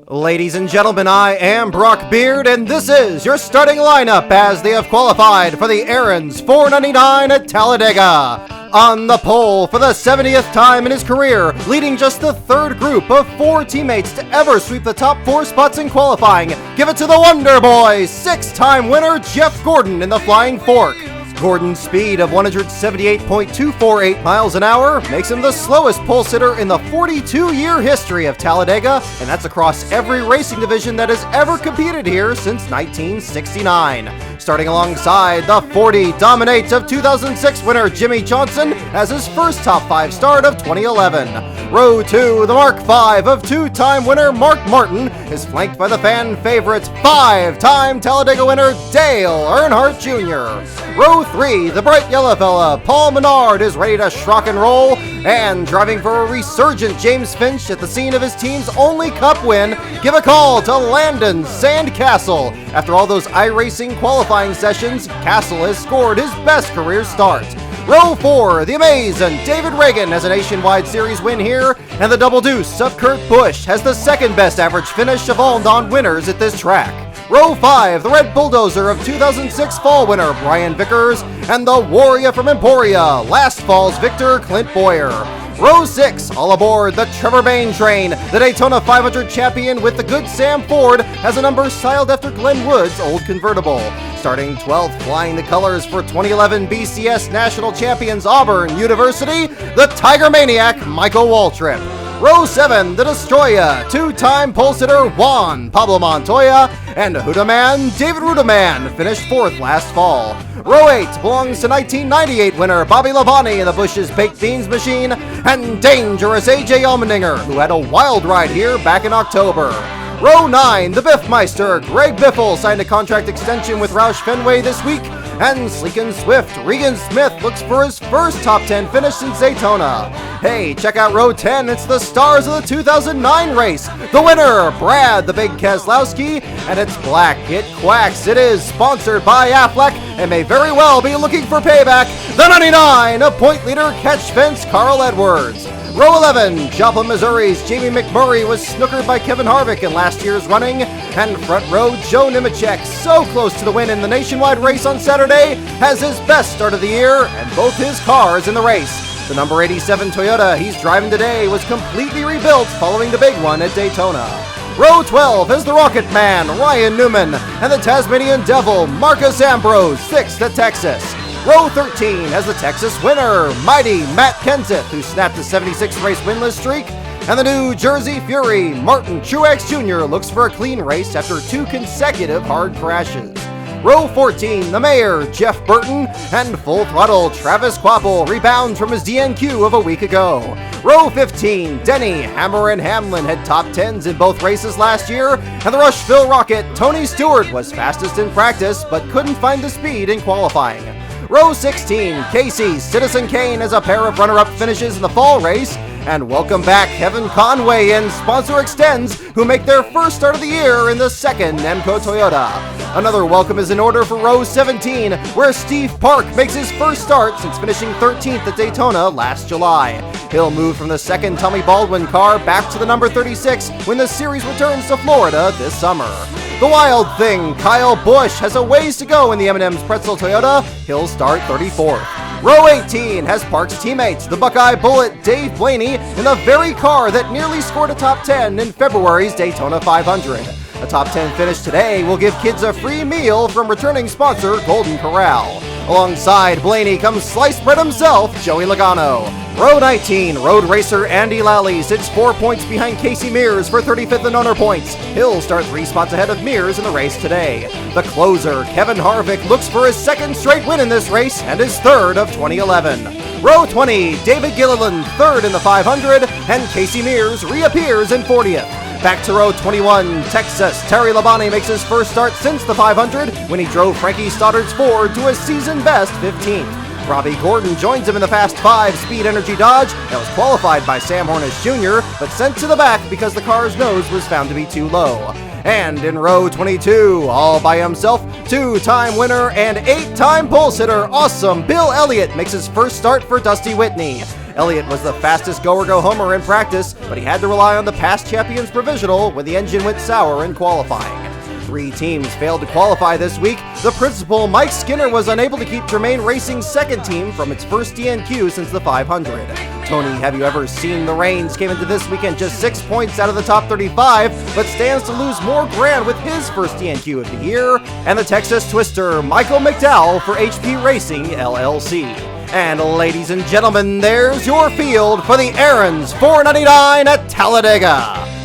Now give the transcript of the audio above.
Ladies and gentlemen, I am Brock Beard, and this is your starting lineup as they have qualified for the Aaron's 499 at Talladega. On the pole for the 70th time in his career, leading just the third group of 4 teammates to ever sweep the top 4 spots in qualifying. Give it to the Wonder Boy, 6-time winner Jeff Gordon in the Flying Fork. Gordon's speed of 178.248 miles an hour makes him the slowest pole sitter in the 42-year history of Talladega, and that's across every racing division that has ever competed here since 1969. Starting alongside the 40 dominate of 2006 winner Jimmie Johnson as his first top 5 start of 2011. Row 2, the Mark 5 of 2-time winner Mark Martin is flanked by the fan favorite 5-time Talladega winner Dale Earnhardt Jr. Row 3, the bright yellow fella Paul Menard is ready to schrock and roll, and driving for a resurgent James Finch at the scene of his team's only Cup win, give a call to Landon Sandcastle. After all those iRacing qualifying sessions, Castle has scored his best career start. Row 4, the amazing David Regan has a nationwide series win here, and the double deuce of Kurt Busch has the second best average finish of all non-winners at this track. Row 5, the Red Bulldozer of 2006 fall winner Brian Vickers, and the Warrior from Emporia, last fall's victor Clint BOWYER. Row 6, all aboard the Trevor Bayne train. The Daytona 500 champion with the good Sam Ford has a number styled after Glenn Wood's old convertible. Starting 12th, flying the colors for 2011 BCS National Champions Auburn University, the Tiger Maniac Michael Waltrip. Row 7, the Destroyer, 2-time pole sitter Juan Pablo Montoya, and Hudaman David Rudaman finished 4th last fall. Row 8 belongs to 1998 winner Bobby Labonte in the Busch's Baked Beans machine, and dangerous AJ Allmendinger, who had a wild ride here back in October. Row 9, the Biffmeister Greg Biffle signed a contract extension with Roush Fenway this week, and sleek and swift Regan Smith looks for his first top 10 finish since Daytona. Hey, check out Row 10, it's the stars of the 2009 race. The winner, Brad the Big Keselowski, and it's black, it quacks. It is sponsored by Aflac and may very well be looking for payback. The 99, a point leader catch fence Carl Edwards. Row 11, Joplin, Missouri's Jamie McMurray was snookered by Kevin Harvick in last year's running, and front row Joe Nemechek, so close to the win in the nationwide race on Saturday, has his best start of the year and both his cars in the race. The number 87 Toyota he's driving today was completely rebuilt following the big one at Daytona. Row 12 is the Rocket Man, Ryan Newman, and the Tasmanian Devil, Marcus Ambrose, 6th at Texas. Row 13 has the Texas winner, mighty Matt Kenseth, who snapped the 76-race winless streak, and the New Jersey Fury, Martin Truex Jr. looks for a clean race after 2 consecutive hard crashes. Row 14, the Mayor, Jeff Burton, and Full Throttle Travis Kvapil rebounds from his DNQ of a week ago. Row 15, Denny, Hammer, and Hamlin had top 10s in both races last year, and the Rushville Rocket, Tony Stewart, was fastest in practice but couldn't find the speed in qualifying. Row 16, Casey, Citizen Kane has a pair of runner-up finishes in the fall race, and welcome back Kevin Conway and Sponsor Extends, who make their first start of the year in the second Nemco Toyota. Another welcome is in order for Row 17, where Steve Park makes his first start since finishing 13th at Daytona last July. He'll move from the second Tommy Baldwin car back to the number 36 when the series returns to Florida this summer. The Wild Thing, Kyle Busch, has a ways to go in the M&M's Pretzel Toyota. He'll start 34th. Row 18 has Park's teammates, the Buckeye Bullet Dave Blaney, in the very car that nearly scored a top 10 in February's Daytona 500. A top 10 finish today will give kids a free meal from returning sponsor Golden Corral. Alongside Blaney comes sliced bread himself, Joey Logano. Row 19, road racer Andy Lally sits 4 points behind Casey Mears for 35th in owner points. He'll start 3 spots ahead of Mears in the race today. The closer, Kevin Harvick, looks for his second straight win in this race and his third of 2011. Row 20, David Gilliland, 3rd in the 500, and Casey Mears reappears in 40th. Back to row 21, Texas, Terry Labonte makes his first start since the 500 when he drove Frankie Stoddard's Ford to a season-best 15th. Robby Gordon joins him in the Fast 5 Speed Energy Dodge that was qualified by Sam Hornish Jr., but sent to the back because the car's nose was found to be too low. And in row 22, all by himself, 2-time winner and 8-time pole sitter, awesome Bill Elliott makes his first start for Dusty Whitney. Elliott was the fastest go-or-go-homer in practice, but he had to rely on the past champions provisional when the engine went sour in qualifying. 3 teams failed to qualify this week. The principal, Mike Skinner, was unable to keep Germain Racing's second team from its first DNQ since the 500. Tony, have you ever seen the Reigns came into this weekend just 6 points out of the top 35, but stands to lose more ground with his first DNQ of the year. And the Texas Twister, Michael McDowell for HP Racing LLC. And ladies and gentlemen, there's your field for the Aaron's 499 at Talladega.